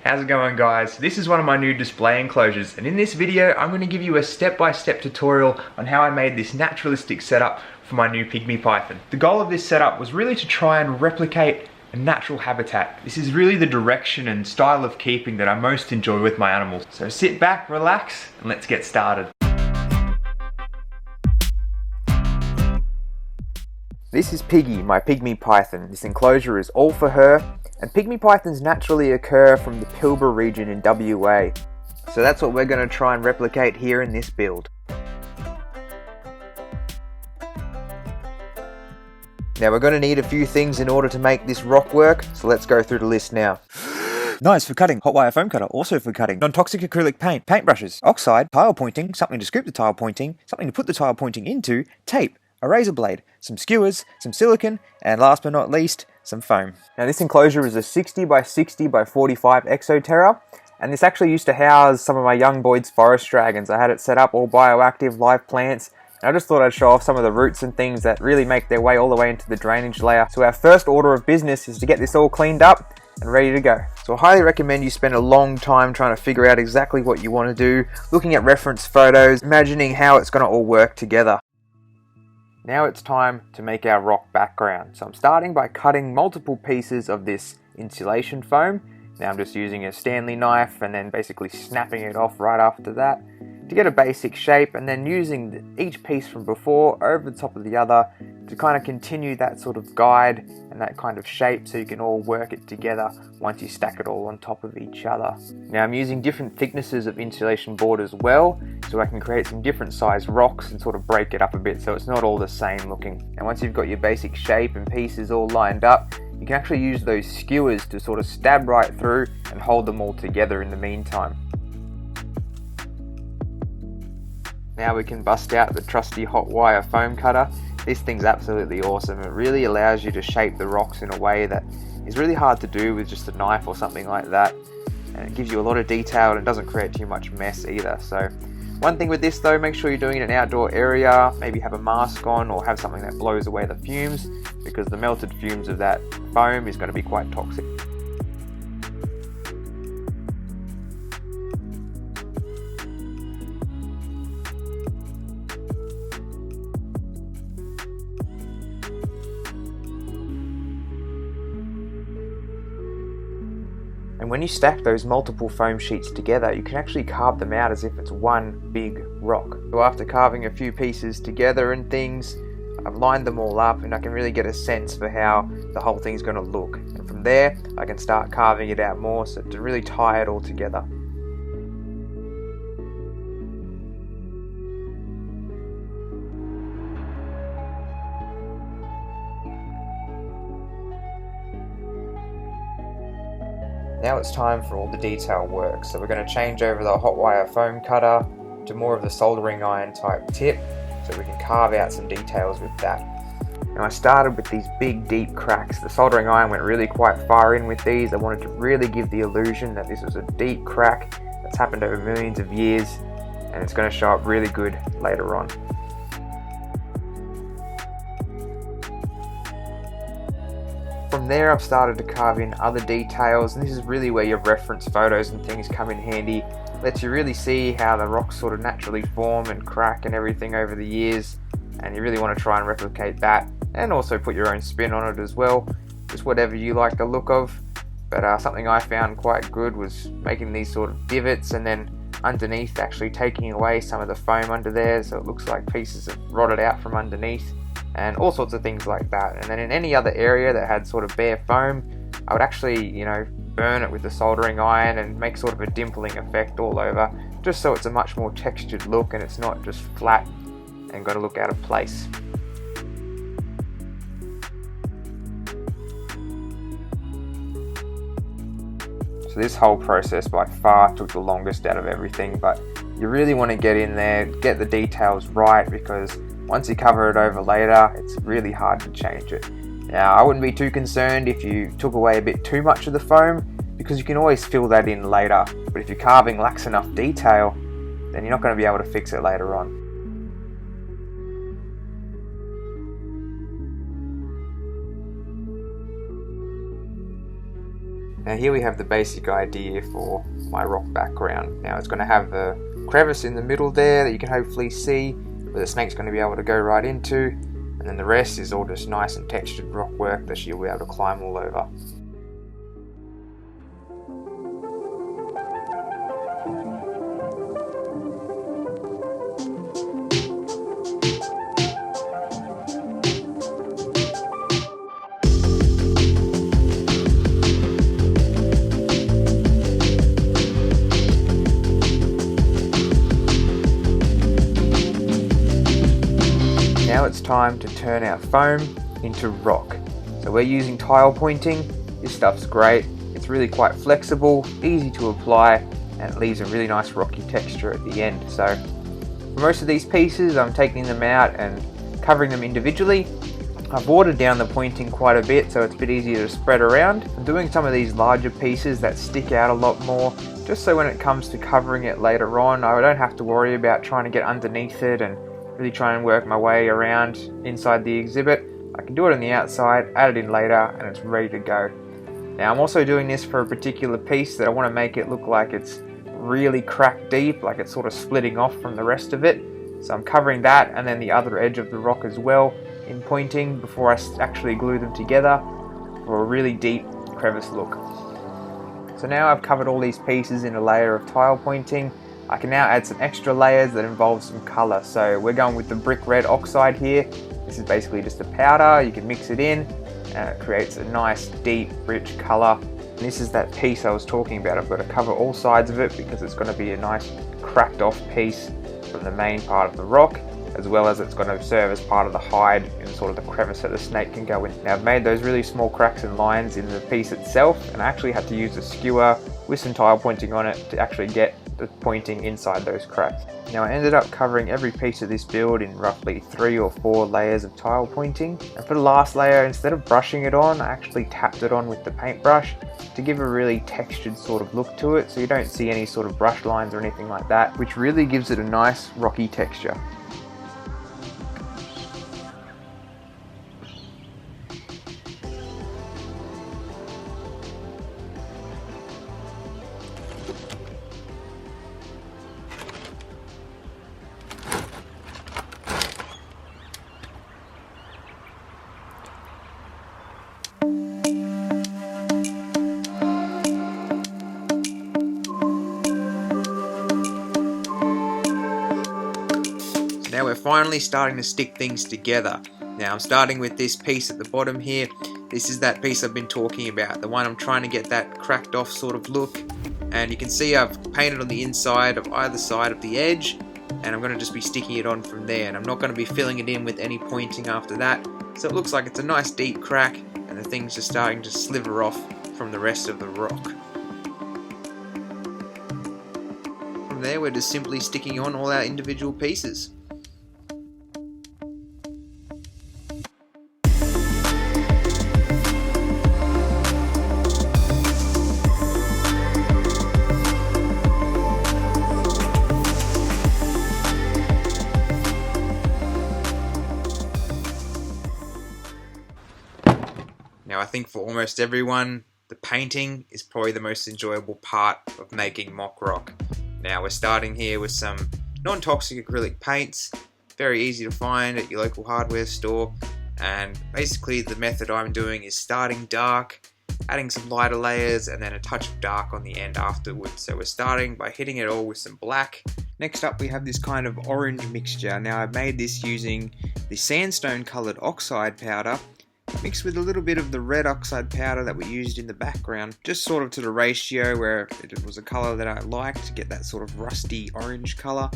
How's it going, guys? This is one of my new display enclosures, and in this video I'm going to give you a step-by-step tutorial on how I made this naturalistic setup for my new pygmy python. The goal of this setup was really to try and replicate a natural habitat. This is really the direction and style of keeping that I most enjoy with my animals. So sit back, relax, and let's get started. This is Piggy, my pygmy python. This enclosure is all for her, and pygmy pythons naturally occur from the Pilbara region in WA. So that's what we're going to try and replicate here in this build. Now we're going to need a few things in order to make this rock work, so let's go through the list now. Knives for cutting, hot wire foam cutter, also for cutting, non-toxic acrylic paint, paintbrushes, oxide, tile pointing, something to scoop the tile pointing, something to put the tile pointing into, tape, a razor blade, some skewers, some silicone, and last but not least, some foam. Now this enclosure is a 60 by 60 by 45 Exoterra, and this actually used to house some of my young Boyd's forest dragons. I had it set up all bioactive live plants, and I just thought I'd show off some of the roots and things that really make their way all the way into the drainage layer. So our first order of business is to get this all cleaned up and ready to go. So I highly recommend you spend a long time trying to figure out exactly what you want to do, looking at reference photos, imagining how it's going to all work together. Now it's time to make our rock background. So I'm starting by cutting multiple pieces of this insulation foam. Now I'm just using a Stanley knife and then basically snapping it off right after that to get a basic shape, and then using each piece from before over the top of the other to kind of continue that sort of guide and that kind of shape so you can all work it together once you stack it all on top of each other. Now I'm using different thicknesses of insulation board as well, so I can create some different size rocks and sort of break it up a bit so it's not all the same looking. And once you've got your basic shape and pieces all lined up, you can actually use those skewers to sort of stab right through and hold them all together in the meantime. Now we can bust out the trusty hot wire foam cutter. This thing's absolutely awesome. It really allows you to shape the rocks in a way that is really hard to do with just a knife or something like that. And it gives you a lot of detail and doesn't create too much mess either. So one thing with this though, make sure you're doing it in an outdoor area, maybe have a mask on or have something that blows away the fumes, because the melted fumes of that foam is going to be quite toxic. And when you stack those multiple foam sheets together, you can actually carve them out as if it's one big rock. So after carving a few pieces together and things, I've lined them all up and I can really get a sense for how the whole thing's going to look. And from there, I can start carving it out more so to really tie it all together. Now it's time for all the detail work, so we're going to change over the hot wire foam cutter to more of the soldering iron type tip so we can carve out some details with that. Now I started with these big deep cracks. The soldering iron went really quite far in with these. I wanted to really give the illusion that this was a deep crack that's happened over millions of years, and it's going to show up really good later on. From there I've started to carve in other details, and this is really where your reference photos and things come in handy. Lets you really see how the rocks sort of naturally form and crack and everything over the years, and you really want to try and replicate that and also put your own spin on it as well, just whatever you like the look of. But something I found quite good was making these sort of divots and then underneath actually taking away some of the foam under there so it looks like pieces have rotted out from underneath, and all sorts of things like that. And then in any other area that had sort of bare foam, I would actually, burn it with the soldering iron and make sort of a dimpling effect all over, just so it's a much more textured look and it's not just flat and got to look out of place. So this whole process by far took the longest out of everything, but you really want to get in there, get the details right, because once you cover it over later, it's really hard to change it. Now, I wouldn't be too concerned if you took away a bit too much of the foam, because you can always fill that in later. But if your carving lacks enough detail, then you're not going to be able to fix it later on. Now here we have the basic idea for my rock background. Now it's going to have the crevice in the middle there that you can hopefully see, where the snake's going to be able to go right into, and then the rest is all just nice and textured rock work that she'll be able to climb all over. Now it's time to turn our foam into rock. So we're using tile pointing. This stuff's great. It's really quite flexible, easy to apply, and it leaves a really nice rocky texture at the end. So for most of these pieces, I'm taking them out and covering them individually. I've watered down the pointing quite a bit, so it's a bit easier to spread around. I'm doing some of these larger pieces that stick out a lot more, just so when it comes to covering it later on, I don't have to worry about trying to get underneath it and really try and work my way around inside the exhibit. I can do it on the outside, add it in later, and it's ready to go. Now I'm also doing this for a particular piece that I want to make it look like it's really cracked deep, like it's sort of splitting off from the rest of it. So I'm covering that and then the other edge of the rock as well in pointing before I actually glue them together for a really deep crevice look. So now I've covered all these pieces in a layer of tile pointing. I can now add some extra layers that involve some colour. So we're going with the brick red oxide here. This is basically just a powder. You can mix it in and it creates a nice deep rich colour. And this is that piece I was talking about. I've got to cover all sides of it because it's going to be a nice cracked off piece from the main part of the rock, as well as it's going to serve as part of the hide in sort of the crevice that the snake can go in. Now I've made those really small cracks and lines in the piece itself, and I actually had to use a skewer with some tile pointing on it to actually get the pointing inside those cracks. Now I ended up covering every piece of this build in roughly 3 or 4 layers of tile pointing, and for the last layer, instead of brushing it on, I actually tapped it on with the paintbrush to give a really textured sort of look to it, so you don't see any sort of brush lines or anything like that, which really gives it a nice rocky texture. Now we're finally starting to stick things together. Now I'm starting with this piece at the bottom here. This is that piece I've been talking about, the one I'm trying to get that cracked off sort of look. And you can see I've painted on the inside of either side of the edge, and I'm going to just be sticking it on from there, and I'm not going to be filling it in with any pointing after that. So it looks like it's a nice deep crack and the things are starting to sliver off from the rest of the rock. From there we're just simply sticking on all our individual pieces. Now I think for almost everyone, the painting is probably the most enjoyable part of making mock rock. Now we're starting here with some non-toxic acrylic paints, very easy to find at your local hardware store, and basically the method I'm doing is starting dark, adding some lighter layers, and then a touch of dark on the end afterwards. So we're starting by hitting it all with some black. Next up we have this kind of orange mixture. Now I've made this using the sandstone coloured oxide powder mixed with a little bit of the red oxide powder that we used in the background, just sort of to the ratio where it was a colour that I liked to get that sort of rusty orange colour,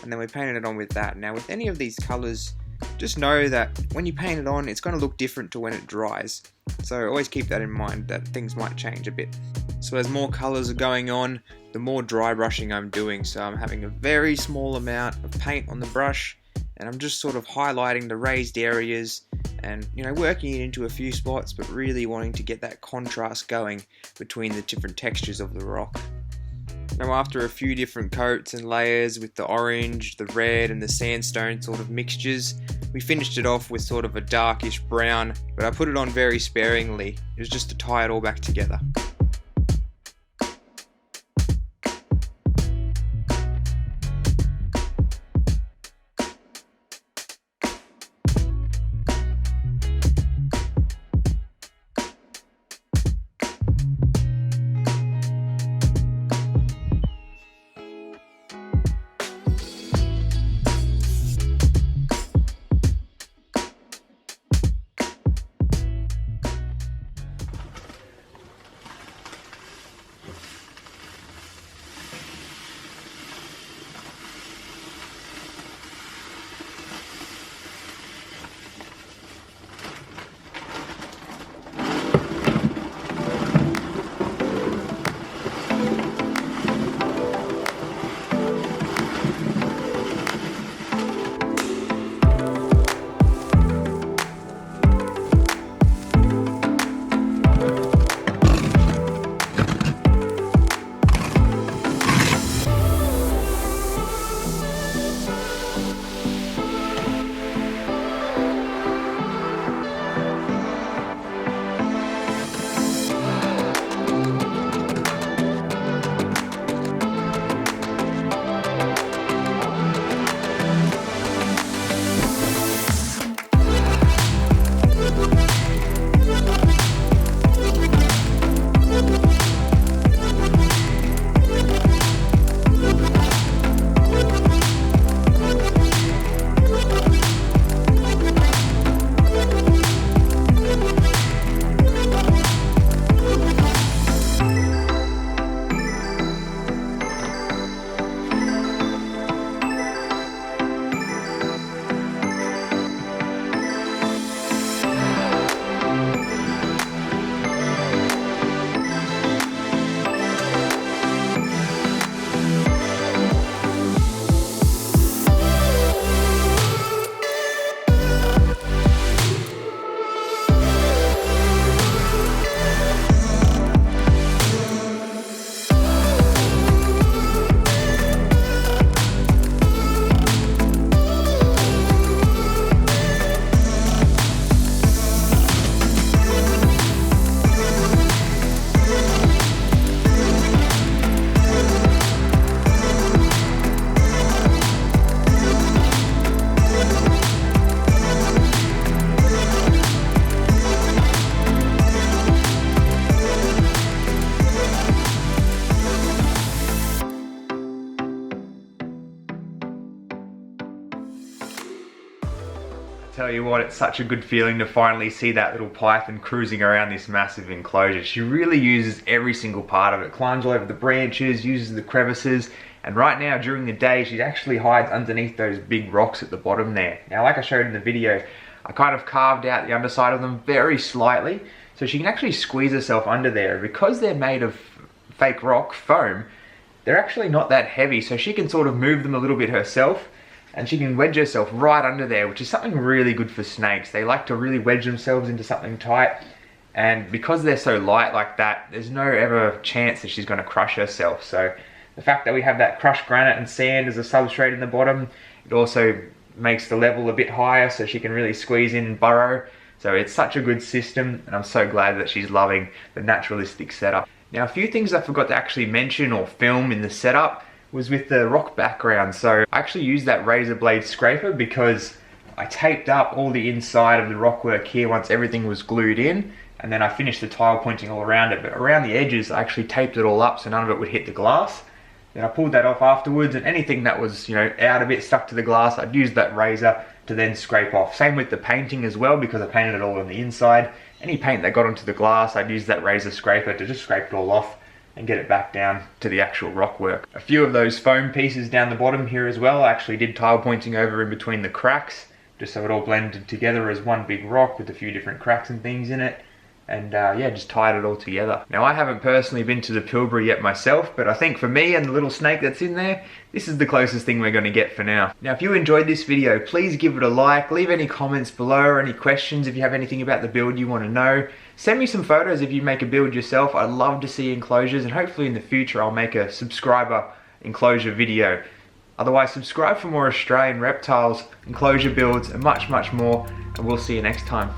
and then we painted it on with that. Now with any of these colours, just know that when you paint it on, it's going to look different to when it dries, so always keep that in mind that things might change a bit. So as more colours are going on, the more dry brushing I'm doing, so I'm having a very small amount of paint on the brush, and I'm just sort of highlighting the raised areas and, you know, working it into a few spots, but really wanting to get that contrast going between the different textures of the rock. Now after a few different coats and layers with the orange, the red and the sandstone sort of mixtures, we finished it off with sort of a darkish brown, but I put it on very sparingly. It was just to tie it all back together. tell you what, it's such a good feeling to finally see that little python cruising around this massive enclosure. She really uses every single part of it, climbs all over the branches, uses the crevices, and right now during the day she actually hides underneath those big rocks at the bottom there. Now, like I showed in the video, I kind of carved out the underside of them very slightly so she can actually squeeze herself under there. Because they're made of fake rock foam, they're actually not that heavy, so she can sort of move them a little bit herself, and she can wedge herself right under there, which is something really good for snakes. They like to really wedge themselves into something tight, and because they're so light like that, there's no ever chance that she's going to crush herself. So the fact that we have that crushed granite and sand as a substrate in the bottom, it also makes the level a bit higher so she can really squeeze in and burrow. So it's such a good system, and I'm so glad that she's loving the naturalistic setup. Now, a few things I forgot to actually mention or film in the setup was with the rock background. So I actually used that razor blade scraper because I taped up all the inside of the rock work here once everything was glued in, and then I finished the tile pointing all around it. But around the edges I actually taped it all up so none of it would hit the glass. Then I pulled that off afterwards, and anything that was, you know, out of it, stuck to the glass, I'd use that razor to then scrape off. Same with the painting as well, because I painted it all on the inside. Any paint that got onto the glass, I'd use that razor scraper to just scrape it all off and get it back down to the actual rock work. A few of those foam pieces down the bottom here as well, I actually did tile pointing over in between the cracks, just so it all blended together as one big rock with a few different cracks and things in it. And yeah, just tied it all together. Now, I haven't personally been to the Pilbara yet myself, but I think for me and the little snake that's in there, this is the closest thing we're going to get for now. Now, if you enjoyed this video, please give it a like, leave any comments below or any questions if you have anything about the build you want to know. Send me some photos if you make a build yourself. I'd love to see enclosures, and hopefully in the future I'll make a subscriber enclosure video. Otherwise, subscribe for more Australian reptiles, enclosure builds, and much, much more, and we'll see you next time.